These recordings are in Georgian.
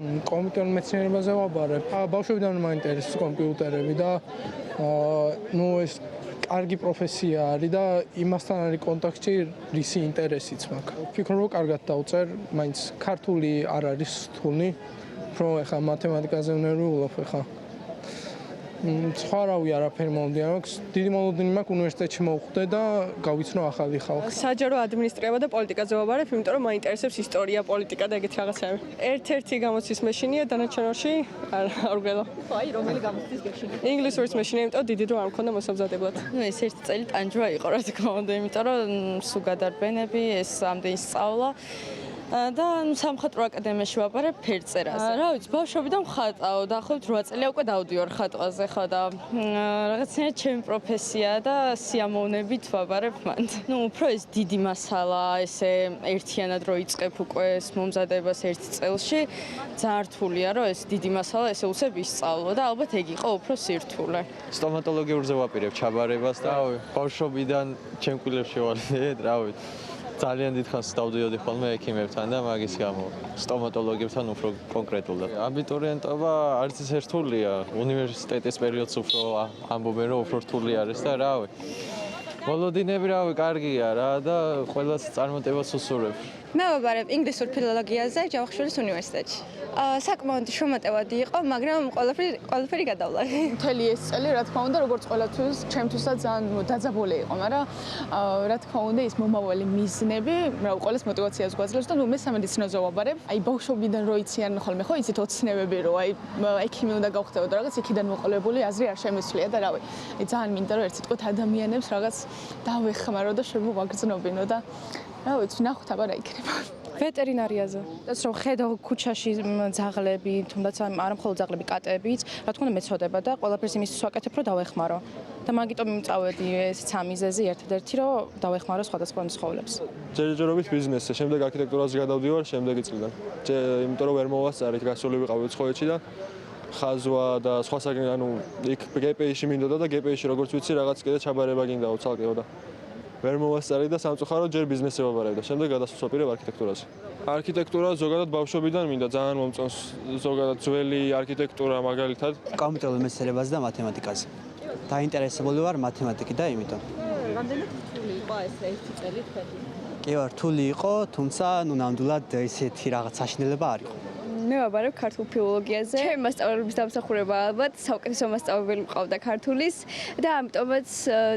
კომპიუტერულ მეცნიერებაზე ვაბარებ. ბავშვობიდან მაინტერესებს კომპიუტერები და ეს კარგი პროფესია არის და იმასთან არის კონტაქტი, რისი ინტერესიც მაქვს. ვფიქრობ, რომ კარგად დავწერ, მაინც ქართული არ არის რთული, რომ ეხლა მათემატიკაზე ვნერვიულობ ეხლა. სხვა რავი არაფერი მომდიან მაქვს. დიდი მოლოდინი მაქვს უნივერსიტეტში მოვხვდე და გავიცნო ახალი ხალხი. საჯარო ადმინისტრირება და პოლიტიკაზე ვაბარებ, იმიტომ რომ მაინტერესებს ისტორია, პოლიტიკა და ეგეთი რაღაცები. ერთ-ერთი გამოცდის მეშინია, დანარჩენებში არ ვგველო. აი, რომელი გამოცდის გეშინია? ინგლისურის მეშინია, იმიტომ დიდი დრო არ მქონდა მოსამზადებლად. ეს ერთი წელი ტანჯვა იყო, რა თქმა უნდა, იმიტომ რომ სულ გადარბენები, ეს ამდენი სწავლა და სამხატვრო აკადემიაში ვაბარებ ფერწერაზე. რა ვიცი, ბავშვობიდან ვხატავ, დაახლოებით 8 წელია უკვე დავდივარ ხატვაზე ხო და რაღაცნაირად ჩემი პროფესია და სიამოვნებით ვაბარებ მანდ. უფრო ეს დიდი მასალა, ესე ერთიანად რო იწყებ უკვე ეს მომზადებას ერთ წელში, ძალიან რთულია, რომ ეს დიდი მასალა ესე უსებ ისწავლო და ალბათ ეგ იყო უფრო სირთულე. სტომატოლოგიურზე ვაპირებ ჩაბარებას და ბავშვობიდან ჩემ კვილებში ვარ, რა ვიცი. ძალიან დიდხანს დავდიოდი ხოლმე ექიმებთან და მაგის გამო სტომატოლოგებთან უფრო კონკრეტულად. აბიტურიენტობა არც ისე რთულია, უნივერსიტეტის პერიოდს უფრო ამბობენ რომ უფრო რთული არის და რავი. მოლოდინები რავი კარგია რა და ყველას წარმატებას უსურვებ. მე ვაბარებ ინგლისურ ფილოლოგიაზე ჯავახიშვილის უნივერსიტეტში. საკმაოდ შრომატევადი იყო, მაგრამ ყველაფერი გადავლაკი. მთელი ეს წელი, რა თქმა უნდა, როგორც ყველასთვის, ჩემთვისაც ძალიან დაძაბული იყო, მაგრამ რა თქმა უნდა, ის მომავალი მიზნები, რა ყოველს мотиваციას გვაძლევს და მესამედი ცნოზე ვაბარებ. აი ბავშვობიდან რო იციან ხოლმე, ხო, იცით ოცნებები, რომ აი ექიმი უნდა გავხდეო და რაღაც იქიდან მოყოლებული აზრი არ შემეცვლია და რავი. აი ძალიან მინდა რომ ერთ სიტყვით ადამიანებს რაღაც დავეხმარო და შემოვაგრძნობინო და რა ვიცი, ნახოთ აბა რა იქნება. ვეტერინარიაზე. ეს რომ ხედავ ქუჩაში ძაღლები, თუნდაც არა მხოლოდ ძაღლები, კატებიც, რა თქმა უნდა მეცოდება და ყველაფერს იმისთვის ვაკეთებ, რომ დავეხმარო. და მაგიტომ წავედი ესეც ამიზეზი ერთადერთი, რომ დავეხმარო სხვადასხვა ცხოველებს. ჯერჯერობით ბიზნესზე, შემდეგ არქიტექტურაზე გადავდივარ შემდეგი წლიდან. იმიტომ რომ ვერ მოვასწარით, გასული ვიყავი ცხოეთში და ხაზვა და სხვა საგენ, ანუ იქ GPI-ში მინდოდა და GPI-ში როგორც ვიცი, რაღაც კიდე ჩაბარება გინდაო ცალკეო და ვერ მოვასწარი და სამწუხაროდ ჯერ ბიზნესზე ვაბარებ და შემდეგ გადასვლას ვაპირებ არქიტექტურაზე. არქიტექტურა ზოგადად ბავშვობიდან მინდა, ძალიან მომწონს ზოგადად ძველი არქიტექტურა მაგალითად. კომპიუტერულ მეცნიერებაზე და მათემატიკაზე. დაინტერესებული ვარ მათემატიკით და იმითო. რამდენად რთული იყო ეს ერთი წელი თქვენი? კი ვარ, რთული იყო, თუმცა ნამდვილად ისეთი რაღაც საშინელება არ იყო. მე ვაბარებ ქართულ ფილოლოგიაზე. ჩემი მასწავლებლების დამსახურება ალბათ საუკეთესო მასწავლებელი მყავდა ქართულის და ამიტომაც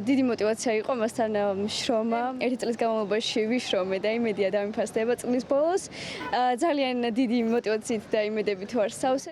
დიდი мотиваცია იყო მასთან შრომა. ერთი წლის განმავლობაში ვიშრომე და იმედია დამიფასდება წლის ბოლოს. ძალიან დიდი мотивაციით და იმედებით ვარ სავსე.